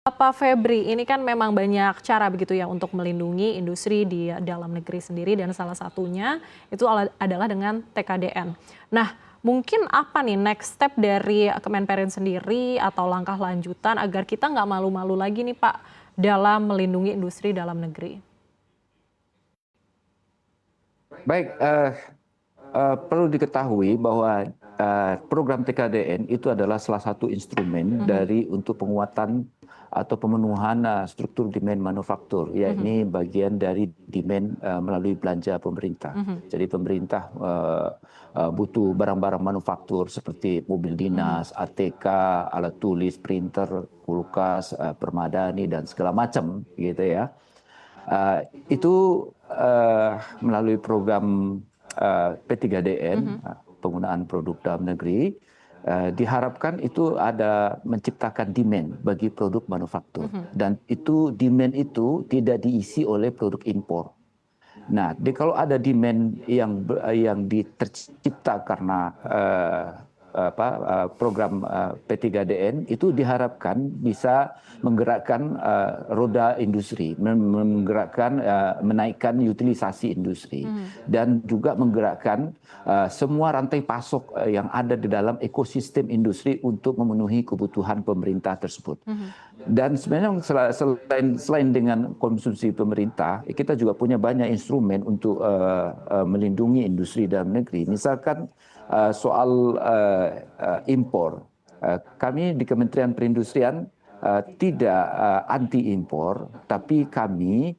Pak Febri, ini kan memang banyak cara begitu ya untuk melindungi industri di dalam negeri sendiri dan salah satunya itu adalah dengan TKDN. Nah, mungkin apa nih next step dari Kemenperin sendiri atau langkah lanjutan agar kita nggak malu-malu lagi nih Pak dalam melindungi industri dalam negeri? Baik, perlu diketahui bahwa program TKDN itu adalah salah satu instrumen untuk penguatan atau pemenuhan struktur demand manufaktur, yakni bagian dari demand melalui belanja pemerintah. Jadi pemerintah butuh barang-barang manufaktur seperti mobil dinas, ATK, alat tulis, printer, kulkas, permadani dan segala macam, gitu ya. Itu melalui program P3DN, penggunaan produk dalam negeri, diharapkan itu ada menciptakan demand bagi produk manufaktur. Dan itu demand itu tidak diisi oleh produk impor. Nah, kalau ada demand yang tercipta karena program P3DN itu diharapkan bisa menggerakkan roda industri, menaikkan utilisasi industri, dan juga menggerakkan semua rantai pasok yang ada di dalam ekosistem industri untuk memenuhi kebutuhan pemerintah tersebut. Dan sebenarnya selain dengan konsumsi pemerintah, kita juga punya banyak instrumen untuk melindungi industri dalam negeri. Misalkan soal impor, kami di Kementerian Perindustrian tidak anti impor, tapi kami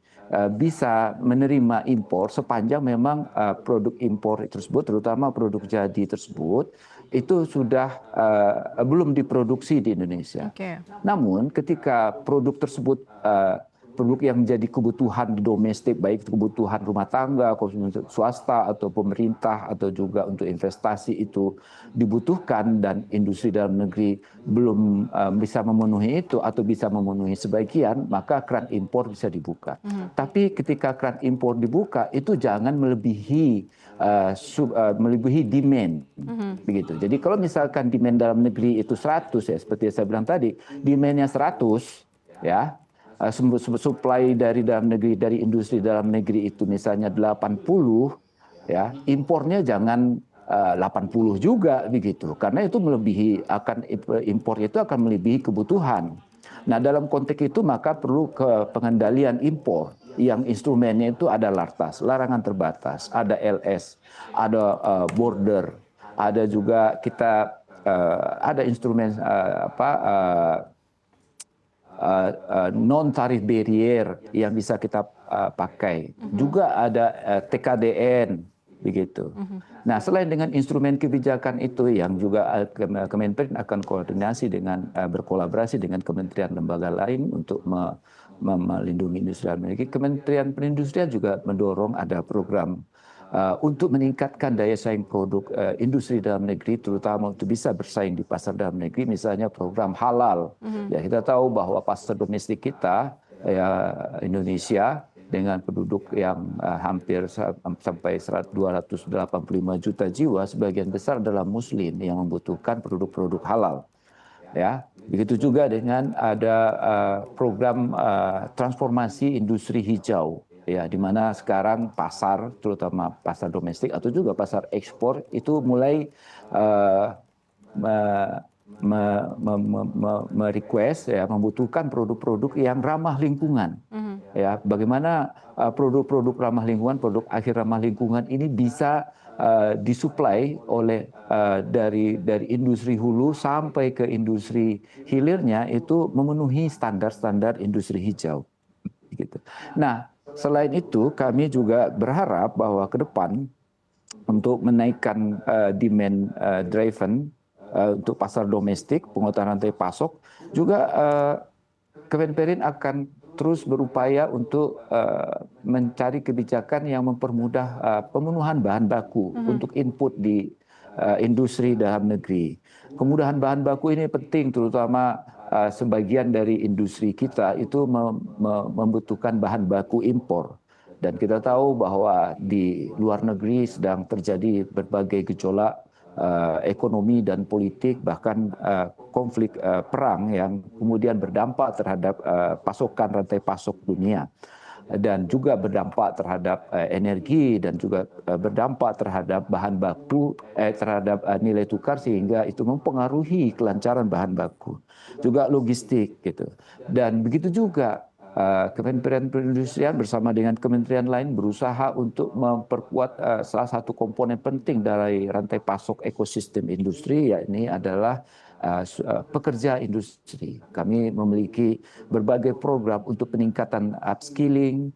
bisa menerima impor sepanjang memang produk impor tersebut, terutama produk jadi tersebut, itu sudah belum diproduksi di Indonesia. Namun ketika produk tersebut produk yang menjadi kebutuhan domestik, baik kebutuhan rumah tangga, konsumsi swasta atau pemerintah atau juga untuk investasi itu dibutuhkan dan industri dalam negeri belum bisa memenuhi itu atau bisa memenuhi sebagian, maka keran impor bisa dibuka. Tapi ketika keran impor dibuka itu jangan melebihi demand, begitu. Jadi kalau misalkan demand dalam negeri itu 100 ya, seperti yang saya bilang tadi, demandnya 100 ya. Supply dari dalam negeri, dari industri dalam negeri itu misalnya 80, ya, impornya jangan 80 juga begitu, karena itu impornya itu akan melebihi kebutuhan. Nah, dalam konteks itu maka perlu pengendalian impor yang instrumennya itu ada LARTAS, larangan terbatas, ada LS, ada border, ada juga kita ada instrumen non tarif barrier yang bisa kita pakai. Juga ada TKDN begitu. Nah, selain dengan instrumen kebijakan itu yang juga Kemenperin akan koordinasi dengan berkolaborasi dengan kementerian lembaga lain untuk melindungi industri dalam negeri. Kementerian Perindustrian juga mendorong ada program untuk meningkatkan daya saing produk industri dalam negeri, terutama untuk bisa bersaing di pasar dalam negeri, misalnya program halal. Ya, kita tahu bahwa pasar domestik kita, ya, Indonesia, dengan penduduk yang hampir sampai 285 juta jiwa, sebagian besar adalah Muslim yang membutuhkan produk-produk halal. Ya, begitu juga dengan ada program transformasi industri hijau. Ya, di mana sekarang pasar, terutama pasar domestik atau juga pasar ekspor itu mulai merequest, ya, membutuhkan produk-produk yang ramah lingkungan. Ya, bagaimana produk-produk ramah lingkungan, produk akhir ramah lingkungan ini bisa disuplai oleh dari industri hulu sampai ke industri hilirnya itu memenuhi standar-standar industri hijau. Gitu. Nah, selain itu, kami juga berharap bahwa ke depan untuk menaikkan demand driven untuk pasar domestik, penguatan rantai pasok, juga Kemenperin akan terus berupaya untuk mencari kebijakan yang mempermudah pemenuhan bahan baku untuk input di industri dalam negeri. Kemudahan bahan baku ini penting, terutama sebagian dari industri kita itu membutuhkan bahan baku impor. Dan kita tahu bahwa di luar negeri sedang terjadi berbagai gejolak ekonomi dan politik, bahkan konflik perang yang kemudian berdampak terhadap pasokan rantai pasok dunia, dan juga berdampak terhadap energi, dan juga berdampak terhadap bahan baku, terhadap nilai tukar, sehingga itu mempengaruhi kelancaran bahan baku, juga logistik gitu. Dan begitu juga Kementerian Perindustrian bersama dengan kementerian lain berusaha untuk memperkuat salah satu komponen penting dari rantai pasok ekosistem industri, yakni adalah pekerja industri. Kami memiliki berbagai program untuk peningkatan upskilling,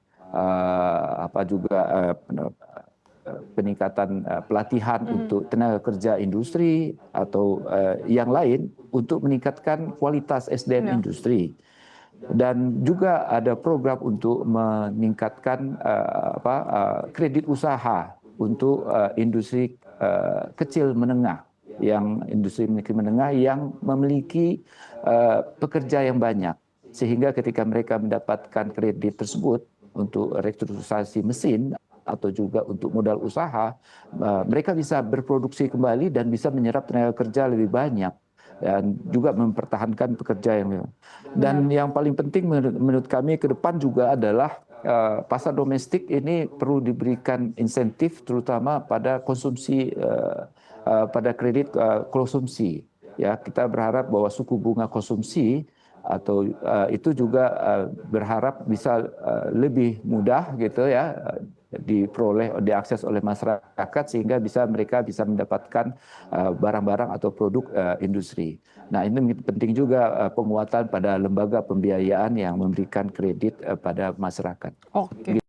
peningkatan pelatihan untuk tenaga kerja industri atau yang lain untuk meningkatkan kualitas SDM industri. Dan juga ada program untuk meningkatkan kredit usaha untuk industri kecil menengah, industri menengah yang memiliki pekerja yang banyak, sehingga ketika mereka mendapatkan kredit tersebut untuk restrukturisasi mesin atau juga untuk modal usaha, mereka bisa berproduksi kembali dan bisa menyerap tenaga kerja lebih banyak, dan juga mempertahankan pekerja yang. Dan yang paling penting menurut kami ke depan juga adalah pasar domestik ini perlu diberikan insentif, terutama pada konsumsi, pada kredit konsumsi. Ya, kita berharap bahwa suku bunga konsumsi atau itu juga berharap bisa lebih mudah gitu ya, diakses oleh masyarakat, sehingga mereka bisa mendapatkan barang-barang atau produk industri. Nah, ini penting juga penguatan pada lembaga pembiayaan yang memberikan kredit pada masyarakat. Oke.